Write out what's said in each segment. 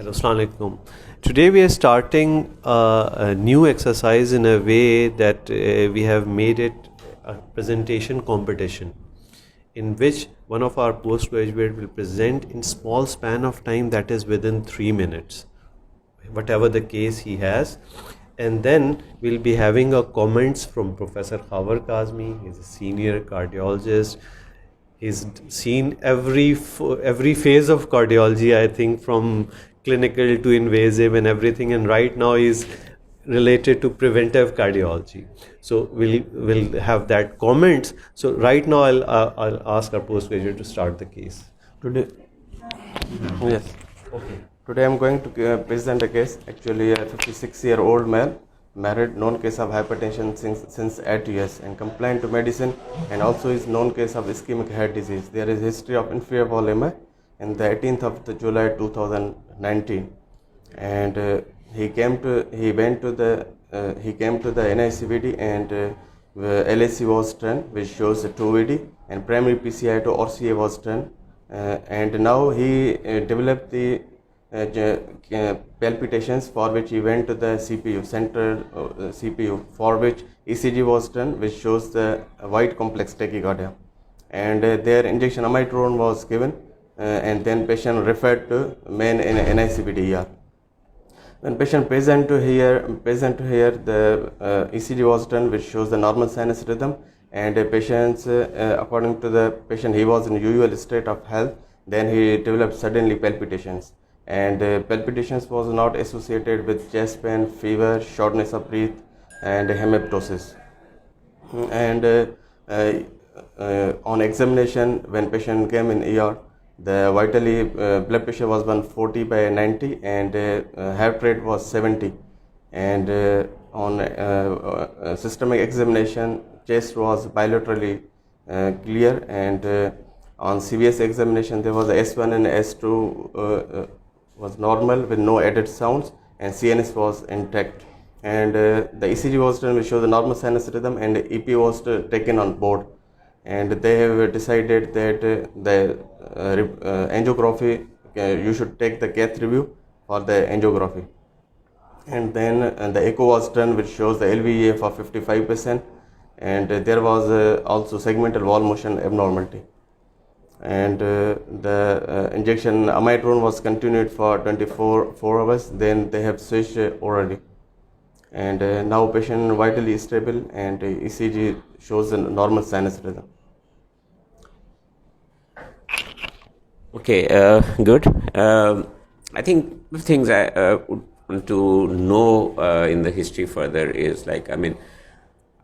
Hello, Assalamu alaikum. Today we are starting a new exercise in a way that we have made it a presentation competition in which one of our postgraduate will present in small span of time, that is within 3 minutes, whatever the case he has. And then we'll be having a comments from Professor Khawar Kazmi. He's a senior cardiologist. He's seen every phase of cardiology, I think, from clinical to invasive and everything. And right now he's related to preventive cardiology. So we'll have that comments. So right now I'll ask our postgraduate to start the case. Today, yes. Okay. Today I'm going to present a case. Actually, a 56-year-old male, married, known case of hypertension since 8 years, and compliant to medicine, and also is known case of ischemic heart disease. There is history of inferior volema in the 18th of July 2019, and he came to the NICVD, and LAC was done, which shows the 2VD, and primary PCI to RCA was done, and now he developed the palpitations, for which he went to the CPU, central CPU, for which ECG was done, which shows the wide complex tachycardia, and their injection amiodarone was given, and then patient referred to main NICVD ER. When patient present to here, the ECG was done, which shows the normal sinus rhythm, and patients, according to the patient, he was in usual state of health. Then he developed suddenly palpitations, and palpitations was not associated with chest pain, fever, shortness of breath, and hemoptysis. And on examination, when patient came in ER, the vitally blood pressure was 140/90, and heart rate was 70, and on systemic examination, chest was bilaterally clear, and on CVS examination there was a S1 and S2 was normal with no added sounds, and CNS was intact, and the ECG was done, which shows the normal sinus rhythm, and EP was taken on board, and they have decided that the angiography, you should take the cath review for the angiography, and then the echo was done, which shows the LVEF of 55%, and there was also segmental wall motion abnormality, and the injection amiodarone was continued for 24 hours. Then they have switched orally, and now patient vitally stable, and ECG shows a normal sinus rhythm. Okay, good. I think the things I would want to know in the history further is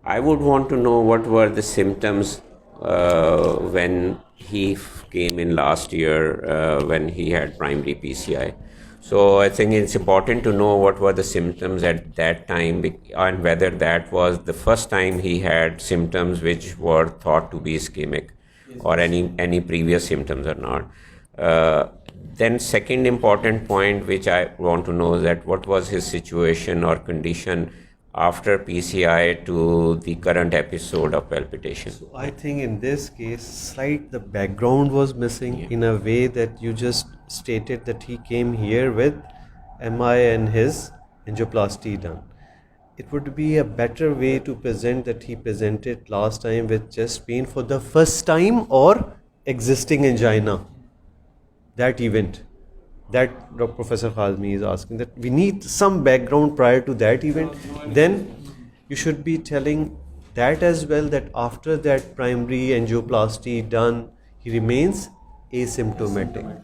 I would want to know what were the symptoms when he came in last year when he had primary PCI. So I think it's important to know what were the symptoms at that time, and whether that was the first time he had symptoms which were thought to be ischemic, or any previous symptoms or not. Then second important point which I want to know is that what was his situation or condition after PCI to the current episode of palpitation. So I think in this case, the background was missing in a way that you just stated that he came here with MI and his angioplasty done. It would be a better way to present that he presented last time with chest pain for the first time or existing angina. That event, that Professor Kazmi is asking, that we need some background prior to that event. Then you should be telling that as well, that after that primary angioplasty done, he remains asymptomatic,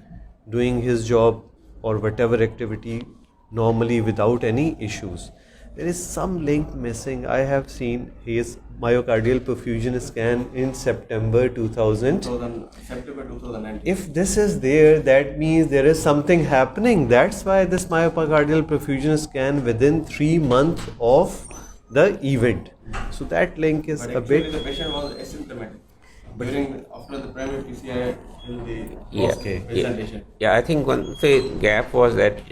doing his job or whatever activity normally without any issues. There is some link missing. I have seen his myocardial perfusion scan in September 2019. If this is there, that means there is something happening. That's why this myocardial perfusion scan within 3 months of the event. So that link is a bit. The patient was asymptomatic after the primary PCI till the presentation. Yeah, I think one gap was that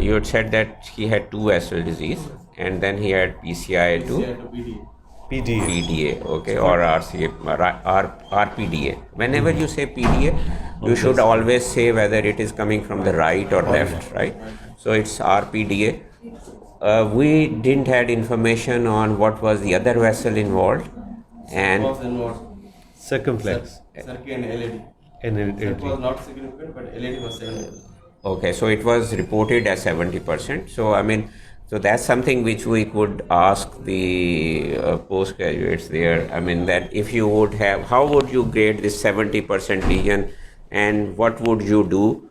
you had said that he had 2 vessel disease, and then he had PCI to PD. PDA. okay, or RPDA. Whenever you say PDA, you should always say whether it is coming from the right or left, right? So it's RPDA. We didn't had information on what was the other vessel involved, and Circumflex. Circuit and LED. And It was not significant, but LED was 70%. okay, so it was reported as 70%. So I mean, so that's something which we could ask the postgraduates there. I mean, that if you would have, how would you grade this 70% lesion, and what would you do?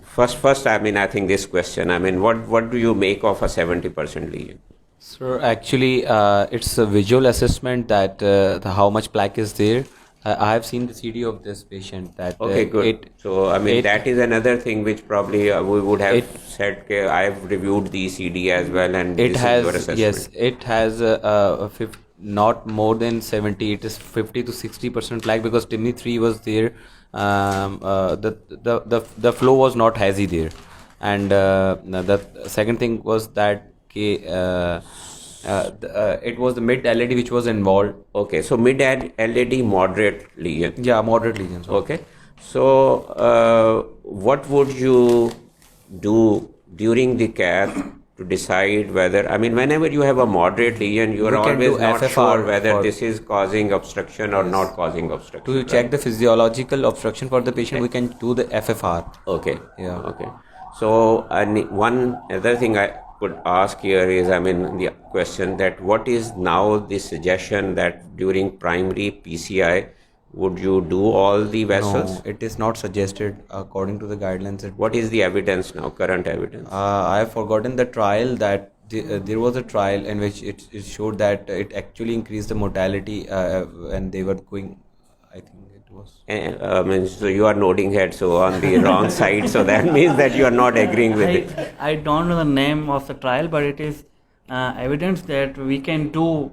First, I mean, I think this question. I mean, what do you make of a 70% lesion? So actually, it's a visual assessment that how much plaque is there. I have seen the CD of this patient. That Okay, good. So I mean, that is another thing which probably we would have said. I have reviewed the CD as well, and it this has is your assessment. yes, it has not more than 70. It is 50 to 60% plaque because TIMI 3 was there. The flow was not hazy there, and the second thing was that it was the mid LED which was involved. Okay, so mid LED moderate lesion. Yeah, moderate lesions. Okay, so what would you do during the cath to decide whether, I mean, whenever you have a moderate lesion, you are We can always do not FFR sure whether for- this is causing obstruction or not causing obstruction. To check the physiological obstruction for the patient, we can do the FFR. Okay. Yeah. Okay. So one other thing I could ask here is, I mean, the question that what is now the suggestion that during primary PCI, would you do all the vessels? No, it is not suggested according to the guidelines. What is the evidence now, current evidence? I have forgotten the trial that there was a trial in which it showed that it actually increased the mortality when they were going, I think it was. So you are nodding head, so on the wrong side, so that means that you are not agreeing with it. I don't know the name of the trial, but it is evidence that we can do.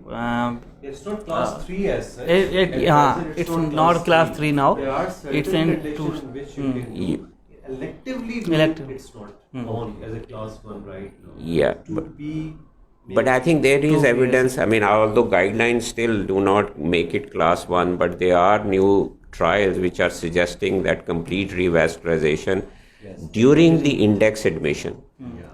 It's not class 3 as such. It's not class 3 now. There are certain It's in conditions in which you can You- electively do Elective. it's not on as a class 1 right now. Yeah, To be but I think there is to be evidence. I mean, although guidelines still do not make it class 1, but there are new trials which are suggesting that complete revascularization during the index admission.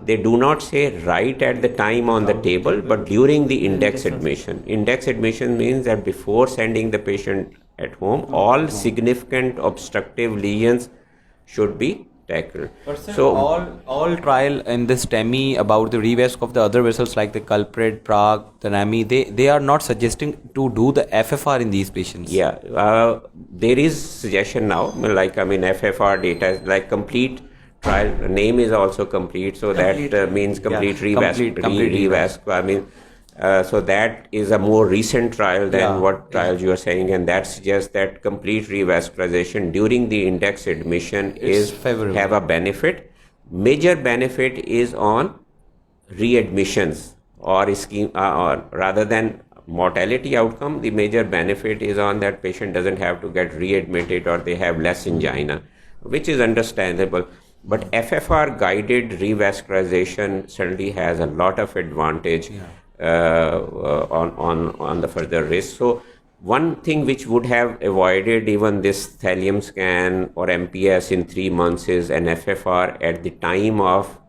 They do not say right at the time on the table, but during the index admission. Index admission means that before sending the patient at home, all significant obstructive lesions should be tackled. So all trial in this TEMI about the revasc of the other vessels like the culprit, Prague, the NAMI, they are not suggesting to do the FFR in these patients. Yeah, there is suggestion now, like, I mean, FFR data, like complete trial, name is also complete, so that means complete revasc. complete revasc. I mean, so that is a more recent trial than what trials you are saying, and that suggests that complete revascularization during the index admission is favorable. have a benefit. Major benefit is on readmissions or scheme, or rather than mortality outcome. The major benefit is on that patient doesn't have to get readmitted or they have less angina, which is understandable. But FFR guided revascularization certainly has a lot of advantage on the further risk. So one thing which would have avoided even this thallium scan or MPS in 3 months is an FFR at the time of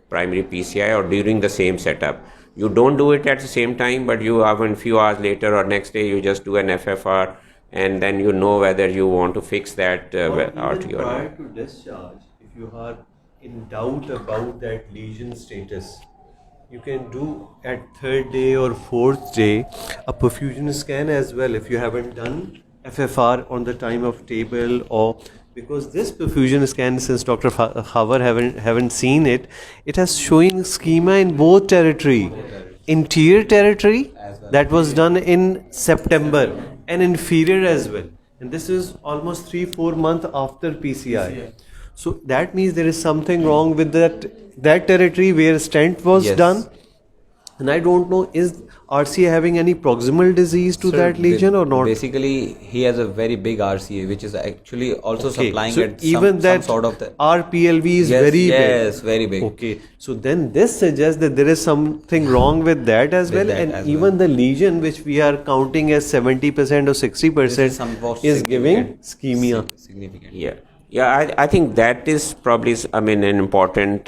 primary PCI or during the same setup. You don't do it at the same time, but you have a few hours later or next day you just do an FFR, and then you know whether you want to fix that artery or prior not. to discharge, if you are in doubt about that lesion status, you can do at 3rd day or 4th day a perfusion scan as well if you haven't done FFR on the time of table, or because this perfusion scan, since Dr. Khawar haven't seen it, it has showing schema in both territory, interior territory that was done in September and inferior as well, and this is almost 3-4 months after PCI. So that means there is something wrong with that territory where stent was done, And I don't know, is RCA having any proximal disease to Sir, that lesion or not? Basically, he has a very big RCA, which is actually also Okay, supplying so at even that some sort of the RPLV is yes, very big. yes, very big. Okay, so then this suggests that there is something wrong with that as With well, that and as even the lesion which we are counting as 70% or This 60% is giving ischemia. Significant. Yeah, I think that is probably, I mean, an important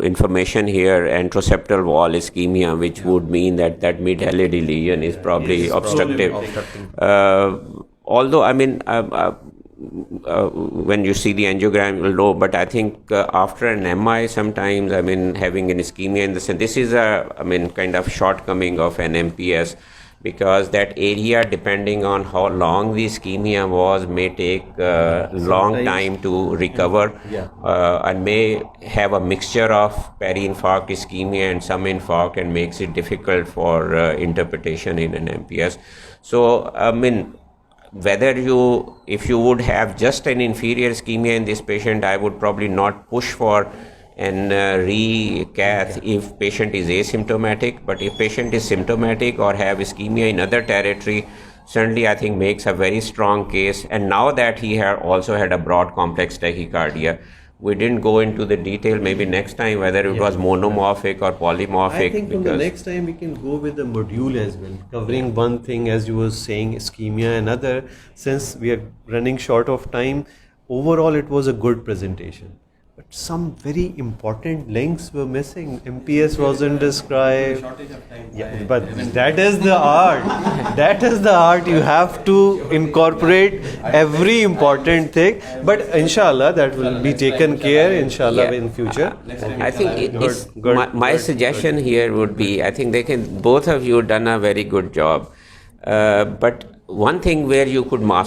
information here. Anteroseptal wall ischemia, which would mean that mid-LAD lesion is probably obstructive. Although, I mean, when you see the angiogram, you will know. But I think after an MI, sometimes, I mean, having an ischemia in the sense, this is a, I mean, kind of shortcoming of an MPS. Because that area, depending on how long the ischemia was, may take a long time to recover, and may have a mixture of peri-infarct ischemia and some infarct, and makes it difficult for interpretation in an MPS. So, I mean, if you would have just an inferior ischemia in this patient, I would probably not push for an recath if patient is asymptomatic. But if patient is symptomatic or have ischemia in other territory, certainly I think makes a very strong case. And now that he also had a broad complex tachycardia, we didn't go into the detail, maybe next time, whether it was monomorphic or polymorphic. I think from the next time we can go with the module as well, covering one thing, as you were saying, ischemia, and other. Since we are running short of time, overall it was a good presentation. But some very important links were missing. MPS wasn't described. Yeah, but that is the art. That is the art. You have to incorporate every important thing. But inshallah, that will be taken care, inshallah, in future. I think my suggestion here would be, I think both of you done a very good job. But one thing where you could master